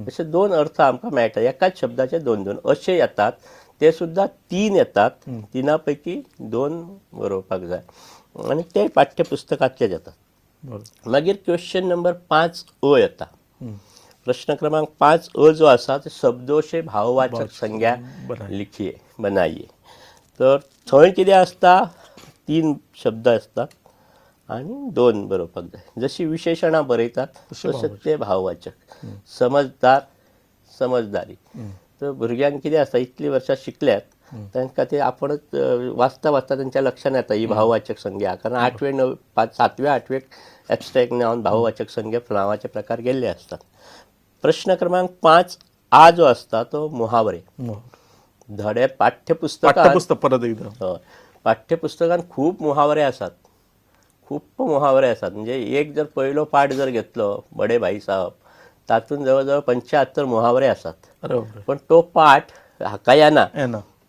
असे दोन अर्थ आमकां मेळटा. एकाच शब्दाचे दोन दोन असे येतात. ते सुद्धा तीन येतात. तिनापैकी दोन बरोवपाक जाय आणि ते पाठ्यपुस्तकांतले येतात. मागीर क्वेश्चन नंबर 5 येता. प्रश्न क्रमांक 5 जो आसा तो शब्दोशे भाववाचक संज्ञा लिखिए बनाइए. तर थंय कितें आसता, 3 शब्द असतात आणि 2 बरोवपाक जाय. जशी विशेषणां बरयतात तशें ते भाववाचक. समजदार, समजदारी. तर भुरग्यांक कितें आसता, इतली वर्सां शिकल्यात तांकां ते आपणच वाचता वाचता तांच्या लक्षांत येता ही भाववाचक संज्ञा. कारण 7व्या 8वेक एब्स्ट्रॅक्ट नावान भाववाचक संज्ञा नावाचे प्रकार गेल्ले असतात. प्रश्न क्रमांक 5 जो असता तो मुहावरे. धडे पाठ्यपुस्तकांत परत एकदा पाठ्यपुस्तकांत खूप मुहावरे आसात. खूप मुहावरे आसात. म्हणजे एक जर पयलो पाठ जर घेतलो बडे भाई साहब, तातूंत जवळ 75 मुहावरे आसात. पण तो पाठ हाका येना.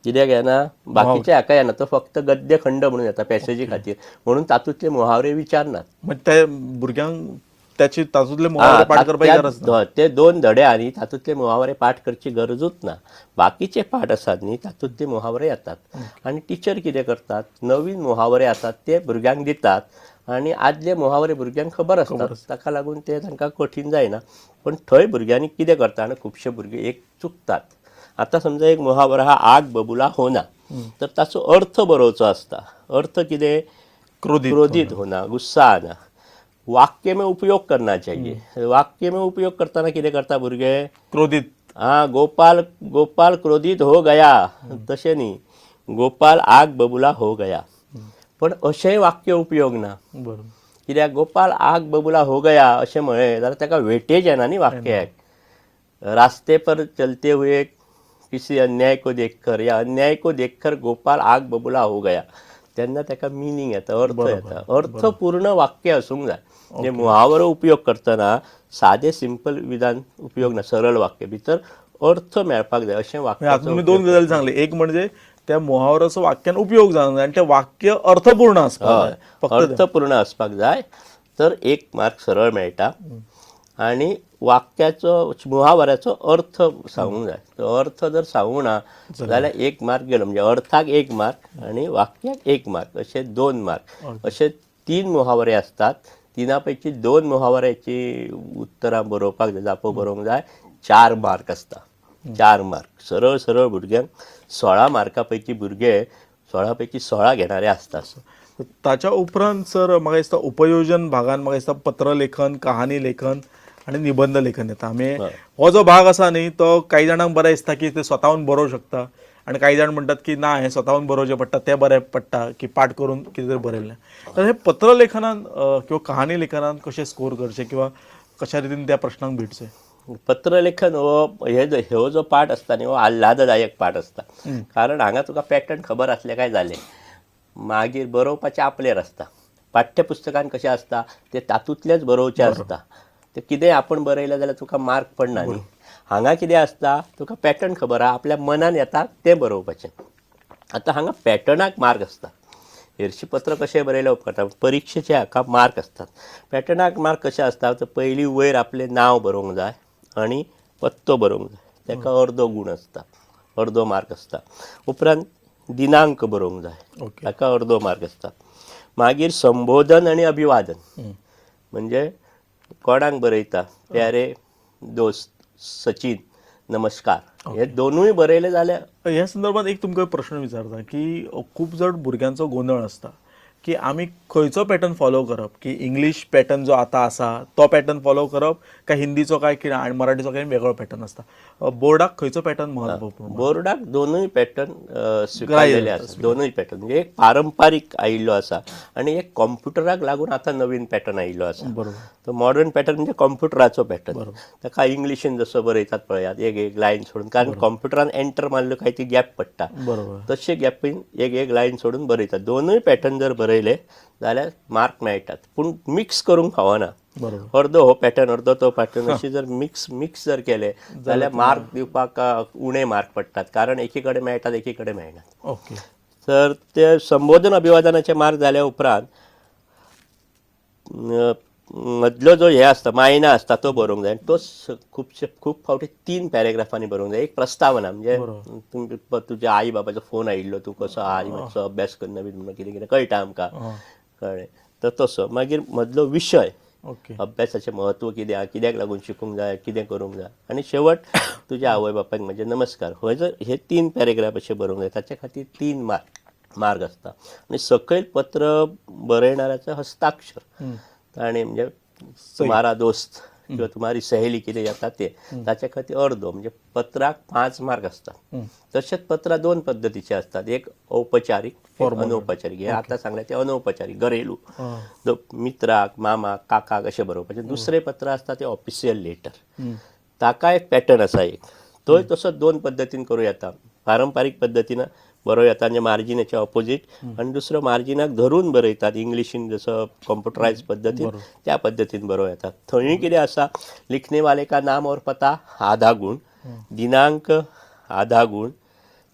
कित्याक येना, बाकीचे हाका येना. तो फक्त गद्य खंड म्हणून येता पॅसेजी खातीर. म्हणून तातूंतले मुहावरे विचारनात. म्हणजे त्या भुरग्यांक त्याची तातूंतले मुहावरे पाठ करपाची गरज ना. ते 2 धडे आनी तातूंतले मुहावरे पाठ करची गरजूच ना. बाकीचे पाठ आसात न्ही तातूंतले मुहावरे येतात. आणि टिचर कितें करतात, नवीन मुहावरे आसात ते भुरग्यांक दितात आणि आदले मुहावरे भुरग्यांक खबर आसतात. ताका लागून ते तांकां कठीण जायना. पण थंय भुरग्यांनी कितें करता आनी खुबशे भुरगे एक चुकतात. आतां समजा एक मुहावरो आहा, आग बबुला होना. तर ताचो अर्थ बरोवचो आसता. अर्थ कितें, क्रोधित होना, गुस्सा आना. वाक्य में उपयोग करना चाहिए. वाक्य में उपयोग करताना कितें करता भुरगे, क्रोधित. गोपाल क्रोधित हो गया तशें न्ही, गोपाल आग बबुला हो गया. पण अशेंय वाक्य उपयोग ना. कित्याक गोपाल आग बबुला हो गया अशें म्हळें जाल्यार ताका वेटेज येना न्ही वाक्याक. रास्ते पर चलते हुए किसी अन्याय को देखकर या अन्याय को देखकर गोपाल आग बबुला हो गया. तेन्ना ताका मिनींग येता, अर्थ येता. अर्थपूर्ण वाक्य आसूंक जाय. म्हणजे मुहावरो उपयोग करतना सादे सिंपल विधान उपयोग ना, सरळ वाक्य भितर अर्थ मेळपाक जाय अशें वाक्य. तुम्ही 2 गजाली सांगले. एक म्हणजे त्या मुहावराचो वाक्यान उपयोग जावंक जाय आणि ते वाक्य अर्थपूर्ण आसपाक जाय. अर्थपूर्ण आसपाक जाय तर 1 मार्क सरळ मेळटा. आणि वाक्याचो मुहावऱ्याचो अर्थ सांगूंक जाय. तो अर्थ जर सांगूंक ना जाल्यार 1 मार्क गेलो. म्हणजे अर्थाक 1 मार्क आणि वाक्याक 1 मार्क अशे 2 मार्क. अशे 3 मुहावरे असतात. तिनापैकी 2 मुहावऱ्याची उत्तरां बरोवपाक जाय, जापो बरोवंक जाय. 4 मार्क आसता. 4 मार्क सरळ सरळ भुरग्यांक 16 मार्का पैकी भुरगे 16 पैकी 16 घेणारे आसतात. ताच्या उपरांत सर म्हाका दिसता उपयोजन भागान म्हाका दिसता पत्रलेखन, कहानी लेखन आणि निबंध लेखन येता. हो जो भाग आसा न्ही तो काही जाणांक बरें दिसता की ते स्वताहून बरोवंक शकता आणि काही जाण म्हणटात की ना हें स्वताहून बरोवचें पडटा, तें बरें पडटा की पाठ करून कितें तरी बरयलें. तर हे पत्रलेखनान किंवा कहानी लेखनान कशें स्कोर करचें किंवा कशा रितीन त्या प्रश्नांक भिडचें. पत्रलेखन हो जो पाठ आसता न्ही हो आल्हाददायक पाठ आसता. कारण हांगा तुका पॅटर्न खबर आसलें काय जालें. मागीर बरोवपाचें आपलेर आसता. पाठ्यपुस्तकान कशें आसता ते तातूंतलेंच बरोवचें आसता. ते कितेंय आपण बरयलें जाल्यार तुका मार्क पडना न्ही. हांगा कितें आसता, तुका पॅटर्न खबर आहा, आपल्या मनान येता तें बरोवपाचें. आतां हांगा पॅटर्नाक मार्क आसता. हरशीपत्र कशें बरयलें उपकारता, परिक्षेचे हाका मार्क आसतात. पॅटर्नाक मार्क कशें आसता, तर पयलीं वयर आपलें नांव बरोवंक जाय आनी पत्तो बरोवंक जाय. ताका अर्दो गूण आसता, अर्दो मार्क आसता. उपरांत दिनांक बरोवंक जाय, ताका अर्दो मार्क आसता. मागीर संबोधन आनी अभिवादन म्हणजे कोणाक बरयता, प्यारे दोस्त सचिन नमस्कार, हे दोनूय बरयले जाल्यार. ह्या संदर्भात एक तुमकां प्रश्न विचारता की खूब जण भुरग्यांचो गोंधळ आसता की आमी खंयचो पॅटर्न फॉलो करप, की इंग्लीश पॅटर्न जो आतां आसा तो पॅटर्न फॉलो करप काय हिंदीचो काय कितें आनी मराठीचो काय वेगळो पॅटर्न आसता. बोर्डाक खंयचो पॅटर्न म्हत्वपूर्ण. बोर्डाक दोनूय पॅटर्न स्विकारलेले आसा. दोनूय पॅटर्न म्हणजे एक पारंपारीक आयिल्लो आसा आणि एक कॉम्प्युटराक लागून आतां नवीन पॅटर्न आयिल्लो आसा. तो मॉडर्न पॅटर्न म्हणजे कॉम्प्युटराचो पॅटर्न. ताका इंग्लिशीन जसो बरयतात पळयात एक एक लायन सोडून, कारण कॉम्प्युटरान एंटर मारलो काय ती गॅप पडटा, तशे गॅपीन एक एक लायन सोडून बरयतात. दोनूय पॅटर्न जर बरयले जाल्यार मार्क मेळटात. पूण मिक्स करूंक फावना. अर्दो हो पॅटर्न अर्दो तो पॅटर्न अशी जर मिक्स जर केले जाल्यार मार्क दिवपाक उणे मार्क पडटात. कारण एकी कडेन मेळटात एकी कडेन मेळनात. तर ते संबोधन अभिवादनाचे मार्क जाल्या उपरांत मधलो जो हे असता मायना असता तो बरोवंक जाय. तो खूप फावटी 3 पॅरेग्राफांनी बरोवंक जाय. एक प्रस्तावना म्हणजे तुझ्या आई बाबाचो फोन आयिल्लो, तू कसो आहा, मातसो अभ्यास करना बी म्हणून कितें कितें कळटा आमकां, कळ्ळें. तर तसो मागीर मदलो विशय, ओके. अभ्यासाचें म्हत्व कितें आहा, कित्याक लागून शिकूंक जाय, कितें करूंक जाय, आनी शेवट तुज्या आवय बापायक म्हणजे नमस्कार. हे जर हे 3 पॅरेग्राफ अशे बरोवंक जाय. ताचे खातीर 3 मार्क असता. आनी सकयल पत्र बरयणाऱ्याचो हस्ताक्षर ताणें म्हणजे तुम्हारा दोस्त किंवा तुम्हारी सहेली कितें येता ते ताचे खातीर अर्दो म्हणजे पत्राक 5 मार्क असतात. तशेंच पत्रां 2 पद्दतीचे असतात. एक औपचारीक, एक अनौपचारीक. हे आतां सांगलें ते अनौपचारीक, घरेलू, मित्राक, मामाक, काकाक अशें बरोवपाचें. दुसरें पत्र आसता तें ऑफिशियल लेटर. ताका एक पॅटर्न आसा एक. तोय तसो 2 पद्दतीन करूं येता. पारंपारीक पद्दतीन बरोवं येता म्हणजे मार्जिनाच्या ऑपोजीट, आनी दुसरो मार्जिनाक धरून बरयतात इंग्लिशीन जसो कॉम्प्युटरायज पद्दतीन त्या पद्दतीन बरोवं येता. थंय कितें आसा, लिखने वाले का नाम और पता आधा गुण, दिनांक आधा गुण,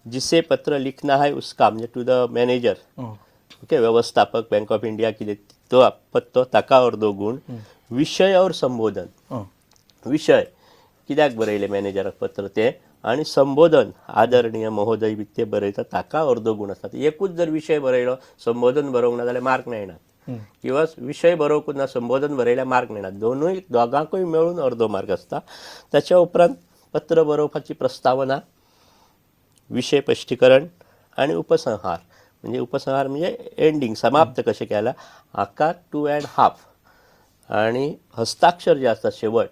जिसे पत्र लिखना है उसका म्हणजे टू द मॅनेजर, ओके, व्यवस्थापक बँक ऑफ इंडिया कितें तो पत्तो ताका अर्दो गुण, विशय और संबोधन. विशय कित्याक बरयलें मॅनेजराक पत्र तें, आनी संबोधन आदरणीय महोदय बी ते बरयता ताका अर्दो गुण आसता. एकूच जर विशय बरयलो, संबोधन बरोवंक ना जाल्यार मार्क मेळनात. किंवा विशय बरोवंकूच ना, संबोधन बरयल्यार मार्क मेळनात. दोगांकूय मेळून अर्दो मार्क आसता. ताच्या उपरांत पत्र बरोवपाची प्रस्तावना, विशय स्पश्टीकरण आनी उपसंहार. म्हणजे उपसंहार म्हणजे एंडिंग, समाप्त कशें केला हाका 2.5. आनी हस्ताक्षर जे आसता शेवट,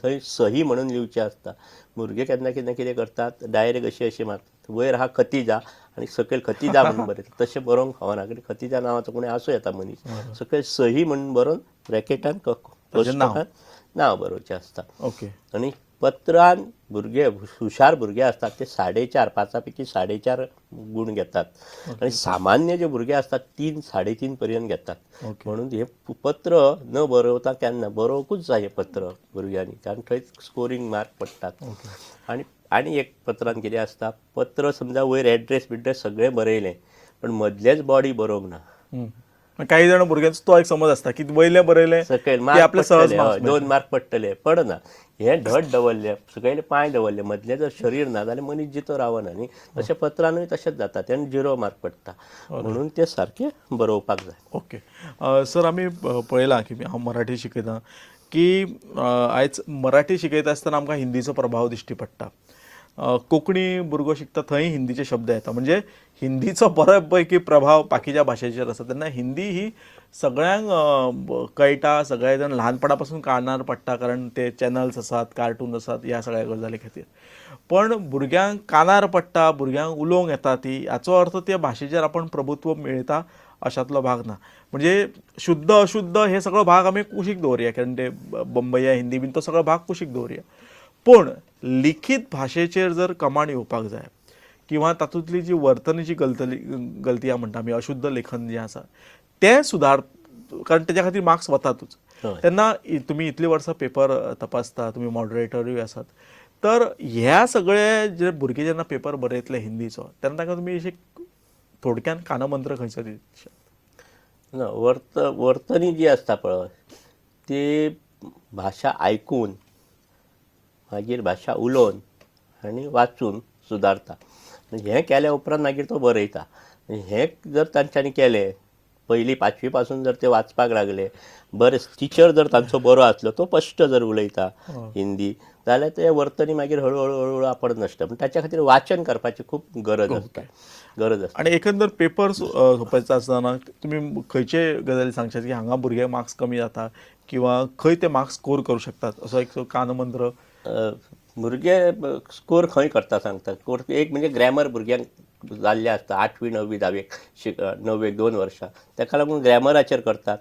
थंय सही म्हणून लिवचें आसता. भुरगे केन्ना केन्ना कितें करतात, डायरेक्ट अशी मारतात, वयर हा खतिजा आनी सकयल खतिजा म्हणून बरयतात. तशें बरोवंक फावना, कित्याक खतिजा नांवाचो कोणी आसूं येता मनीस. सकयल सही म्हणून बरोवन ब्रॅकेटान नांव बरोवचें आसता. ओके. आनी पत्रान भुरगे हुशार भुरगे असतात ते 4.5, 5 पैकी 4.5 गुण घेतात. आनी सामान्य जे भुरगे असतात 3, 3.5 पर्यंत घेतात. म्हणून हे पत्र न बरोवता केन्ना बरोवंकूच जाय हे पत्र भुरग्यांनी, कारण थंय स्कोरींग मार्क पडटात. आनी एक पत्रान कितें आसता, पत्र समजा वयर एड्रेस बिड्रेस सगळें बरयलें, पण मदलेच बॉडी बरोवंक ना. काही जाण भुरग्यांचो तो एक समज आसता की वयलें बरयलें सकयल की मार्क आपले सहज पडटले, 2 मार्क पडटले, पडना. हे धड दवरले, सकयल पांय दवरले, मदलें जर शरीर ना जाल्यार मनीस जितो रावना न्ही. तशें पत्रानूय तशेंच जाता, तेन्ना 0 मार्क पडटा. म्हणून ते सारके बरोवपाक जाय. ओके. सर, आमी पळयलां की हांव मराठी शिकयतां की आयज मराठी शिकयता आसतना आमकां हिंदीचो प्रभाव दिश्टी पडटा. कोंकणी भुरगो शिकता थंय हिंदीचे शब्द येता, म्हणजे हिंदीचो बऱ्यापैकी प्रभाव बाकीच्या भाशेचेर आसा. तेन्ना हिंदी ही सगळ्यांक कळटा, सगळे जाण ल्हानपणा पासून कानार पडटा, कारण ते चॅनल्स आसात, कार्टून आसात, ह्या सगळ्या गजाली खातीर. पण भुरग्यांक कानार पडटा, भुरग्यांक उलोवंक येता ती, हाचो अर्थ त्या भाशेचेर आपण प्रभुत्व मेळटा अशातलो भाग ना. म्हणजे शुद्ध अशुद्ध हे सगळो भाग आमी कुशीक दवरया, कारण ते बंबई हिंदी बीन तो सगळो भाग कुशीक दवरया. पण लिखीत भाशेचेर जर कमांड येवपाक जाय, किंवा तातूंतली जी वर्तनेची गलती म्हणटा आमी, अशुद्ध लेखन जें आसा तें सुदार, कारण तेज्या खातीर मार्क्स वतातूच. तेन्ना तुमी इतलीं वर्सां पेपर तपासता, तुमी मॉडरेटरूय आसात, तर ह्या सगळे जे भुरगे जेन्ना पेपर बरयतले हिंदीचो, तेन्ना तांकां तुमी अशें थोडक्यान कानमंत्र खंयचो दिशात? वर्तनी जी आसता पळय ती भाशा आयकून, मागीर भाशा उलोवन आनी वाचून सुदारता. हें केल्या उपरांत मागीर तो बरयता. हें जर तांच्यांनी केलें, पयली 5वी पासून जर ते वाचपाक लागले, बरें टिचर जर तांचो बरो आसलो, तो स्पश्ट जर उलयता हिंदी, जाल्यार ते वर्तनी मागीर हळू हळू आपण नसता. पूण ताच्या खातीर वाचन करपाची खूब गरज आसता. आनी एकंदर पेपर सोंपयता आसतना तुमी खंयचे गजाली सांगशात की हांगा भुरग्यांक मार्क्स कमी जाता, किंवा खंय ते मार्क्स स्कोर करूं शकतात, असो एक कानमंत्र? भुरगे स्कोर खंय करता सांगता. एक म्हणजे ग्रॅमर भुरग्यांक जाल्लें आसता 8वी 9वी 10वी 9वेक 2 वर्सां, ताका लागून ग्रॅमराचेर करतात,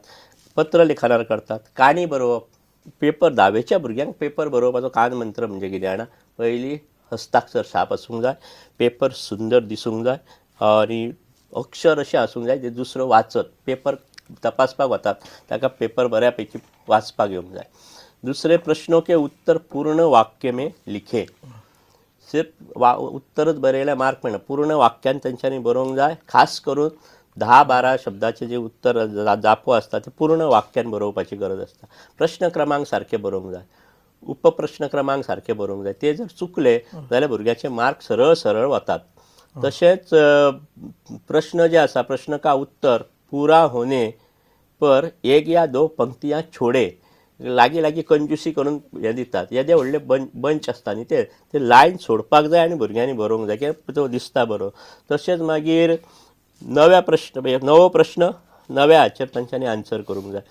पत्र लिखाणार करतात, काणी बरोवप. पेपर 10वेच्या भुरग्यांक पेपर बरोवपाचो कानमंत्र म्हणजे कितें जाणा, पयलीं हस्ताक्षर साप आसूंक जाय, पेपर सुंदर दिसूंक जाय, आनी अक्षर अशें आसूंक जाय जे दुसरो वाचत पेपर तपासपाक वतात ताका पेपर बऱ्या पैकी वाचपाक येवंक जाय. दूसरे प्रश्नों के उत्तर पूर्ण वाक्य में लिखे. सिर्फ उत्तरच बरयल्यार मार्क मेळना, पूर्ण वाक्यान तेंच्यांनी बरोवंक जाय. खास करून 10-12 शब्दाचे जे उत्तर जापो असता ते पूर्ण वाक्यान बरोवपाची गरज असता. प्रश्न क्रमांक सारखे बरोवंक जाय, उपप्रश्न क्रमांक सारखे बरोवंक जाय. ते जर चुकले जाल्यार भुरग्याचे मार्क सरळ सरळ वतात. तशेंच प्रश्न जे आसा, प्रश्न का उत्तर पूरा होने पर एक या दो पंक्तियां छोडे, लागी लागी कंजूसी करून हे दितात. येदे व्हडले बंच आसता न्ही ते लायन सोडपाक जाय आनी भुरग्यांनी बरोवंक जाय, कित्याक तो दिसता बरो. तशेंच मागीर नवो प्रश्न नव्या हाचेर तांच्यांनी आन्सर करूंक जाय.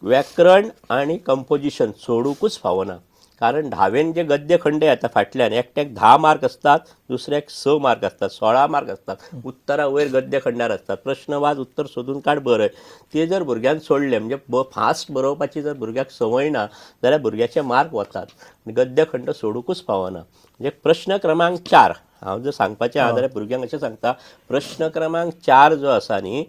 व्याकरण आणि कंपोजिशन सोडूकूच फावना, कारण 10वेन जे गद्य खंड येता फाटल्यान एकट्याक 10 मार्क असतात, दुसऱ्याक 6 मार्क असतात, 16 मार्क असतात. उत्तरा वयर गद्य खंडार असतात. प्रश्नवाद उत्तर सोदून काड बरय. ते जर भुरग्यान सोडले म्हणजे फास्ट बरोवपाची जर भुरग्याक संवय ना जाल्यार भुरग्याचे मार्क वतात. गद्य खंड सोडूकूच फावना. म्हणजे प्रश्न क्रमांक 4 हांव जर सांगपाचें आहा जाल्यार भुरग्यांक अशें सांगता, प्रश्न क्रमांक 4 जो आसा न्ही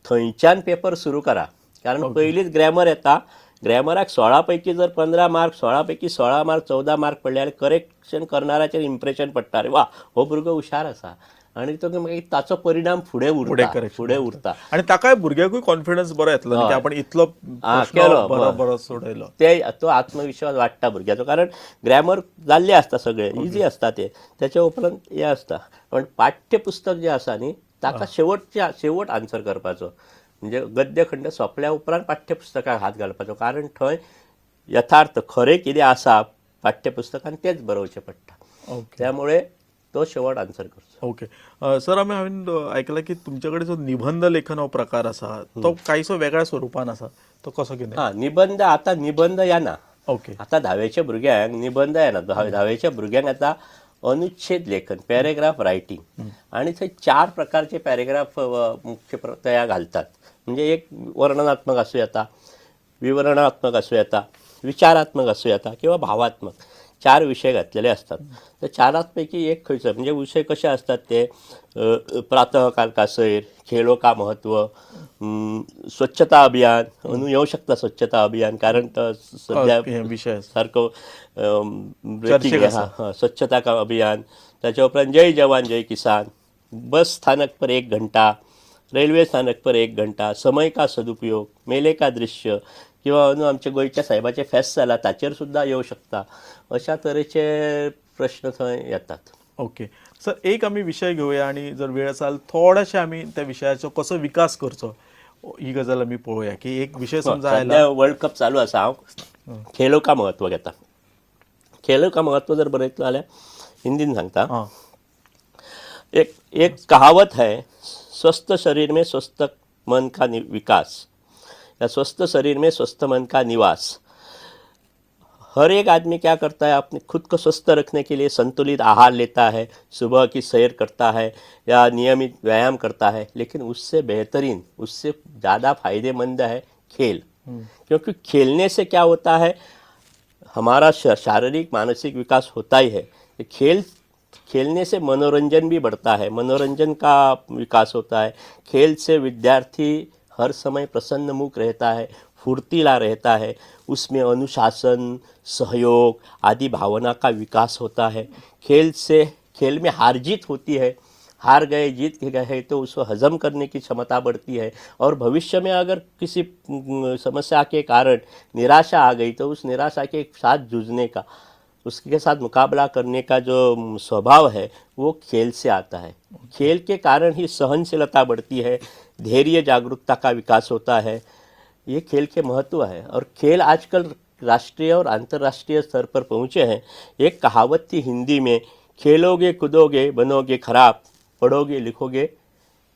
थंयच्यान पेपर सुरू करा. कारण पयलींच ग्रॅमर येता. ग्रॅमराक 16 पैकी जर 15 मार्क, 16 पैकी 16 मार्क, 14 मार्क पडले जाल्यार करेक्शन करणाऱ्याचेर इम्प्रेशन पडटा, अरे वा हो भुरगो हुशार आसा, आनी तो मागीर ताचो परिणाम फुडें उरता. आणि ताकाय भुरग्याकूय कॉन्फिडन्स बरो येतलो न्ही की आपण इतलो केलो बरो सोडयलो. तो आत्मविश्वास वाडटा भुरग्याचो, कारण ग्रॅमर जाल्ले आसता सगळे इजी आसता त्याच्या उपरांत हे आसता. पण पाठ्यपुस्तक जे आसा न्ही ताका शेवट आन्सर करपाचो. म्हणजे गद्यखंड सोंपल्या उपरांत पाठ्यपुस्तकाक हात घालपाचो, कारण थंय यथार्थ खरें कितें आसा पाठ्यपुस्तकान तेच बरोवचें पडटा. त्यामुळे तो शेवट आन्सर करचो. ओके सर, हांवें आयकलां की तुमच्याकडे जो निबंध लेखन हो प्रकार आसा तो काहीसो वेगळ्या स्वरुपान आसा, तो कसो कितें? निबंध आता निबंध येना. ओके. आता 10वेच्या भुरग्यांक निबंध येना. 10वेच्या भुरग्यांक आता अनुच्छेद लेखन, पॅरेग्राफ रायटिंग, आणि थंय 4 प्रकारचे पॅरेग्राफ मुख्य तया घालतात. म्हणजे एक वर्णनात्मक आसूं येता, विवरणात्मक आसूं येता, विचारात्मक आसूं येता किंवा भावात्मक. 4 विशय घातलेले असतात. तर 4 पैकी एक खंयचो म्हणजे विषय कसे असतात ते प्रातःकाल का सैर, खेळो का महत्व, स्वच्छता अभियान. येऊ शकता स्वच्छता अभियान, कारण तर सध्या विषय सारखं स्वच्छता का अभियान. त्याच्या उपरांत जय जवान जय किसान, बस स्थानक पर 1 घंटा, रेल्वे स्थानक पर 1 घंटा, समय का सदुपयोग, मेले का दृश्य, किंवा आमच्या गोंयच्या साहेबाचे फेस्त जाला ताचेर सुद्धा येऊ शकता. अशा तरेचे प्रश्न थंय येतात. ओके सर, एक आम्ही विषय घेऊया आणि जर वेळ असाल थोडेसे आम्ही त्या विषयाचो कसो विकास करचो ही गजाल आम्ही पळोवया. की एक विषय समजा आयला, वर्ल्ड कप चालू आसा, हांव खेलो का महत्व घेता. खेलो का महत्व जर बरयतलो जाल्यार हिंदीन सांगता. एक कहावत है, स्वस्थ शरीर में स्वस्थ मन का विकास, या स्वस्थ शरीर में स्वस्थ मन का निवास. हर एक आदमी क्या करता है, अपने खुद को स्वस्थ रखने के लिए संतुलित आहार लेता है, सुबह की सैर करता है या नियमित व्यायाम करता है, लेकिन उससे बेहतरीन, उससे ज़्यादा फायदेमंद है खेल. क्योंकि खेलने से क्या होता है, हमारा शारीरिक मानसिक विकास होता ही है. खेलने से मनोरंजन भी बढ़ता है, मनोरंजन का विकास होता है. खेल से विद्यार्थी हर समय प्रसन्न मुख रहता है, फुर्तीला रहता है, उसमें अनुशासन, सहयोग आदि भावना का विकास होता है. खेल में हार जीत होती है, हार गए जीत गए तो उसको हजम करने की क्षमता बढ़ती है. और भविष्य में अगर किसी समस्या के कारण निराशा आ गई तो उस निराशा के साथ जूझने का, उसके साथ मुकाबला करने का जो स्वभाव है वो खेल से आता है. खेल के कारण ही सहनशीलता बढ़ती है, धैर्य जागरूकता का विकास होता है. ये खेल के महत्व है. और खेल आजकल राष्ट्रीय और अंतर्राष्ट्रीय स्तर पर पहुँचे हैं. एक कहावत थी हिंदी में, खेलोगे कूदोगे बनोगे खराब, पढ़ोगे लिखोगे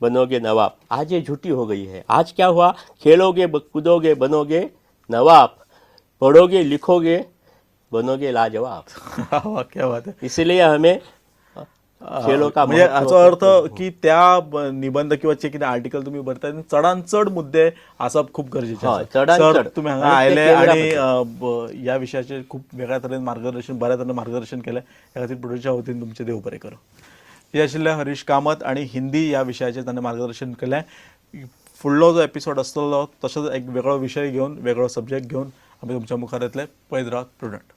बनोगे नवाब. आज ये झूठी हो गई है. आज क्या हुआ, खेलोगे कूदोगे बनोगे नवाब, पढ़ोगे लिखोगे बनोगे लाजवाब. क्या बात है. इसलिए हमें खेलो का म्हणजे हाचो अर्थ की त्या निबंध किंवा कितें आर्टिकल तुम्ही बरयता चडान चड मुद्दे आसप खूप गरजेचे आसा. सर, तुम्ही हांगा आयले आणि ह्या विशयाचे खूप वेगळ्या तरेन मार्गदर्शन, बऱ्या तरेन मार्गदर्शन केलें. ह्या खातीर प्रोड्युसरच्या वतीन तुमचे देव बरें करूं. हे आशिल्ले हरीश कामत आणि हिंदी ह्या विशयाचेर ताणें मार्गदर्शन केलें. फुडलो जो एपिसोड आसतलो तसोच एक वेगळो विशय घेवन, वेगळो सब्जेक्ट घेवन आमी तुमच्या मुखार येतले. पळयत रावत प्रुडंट.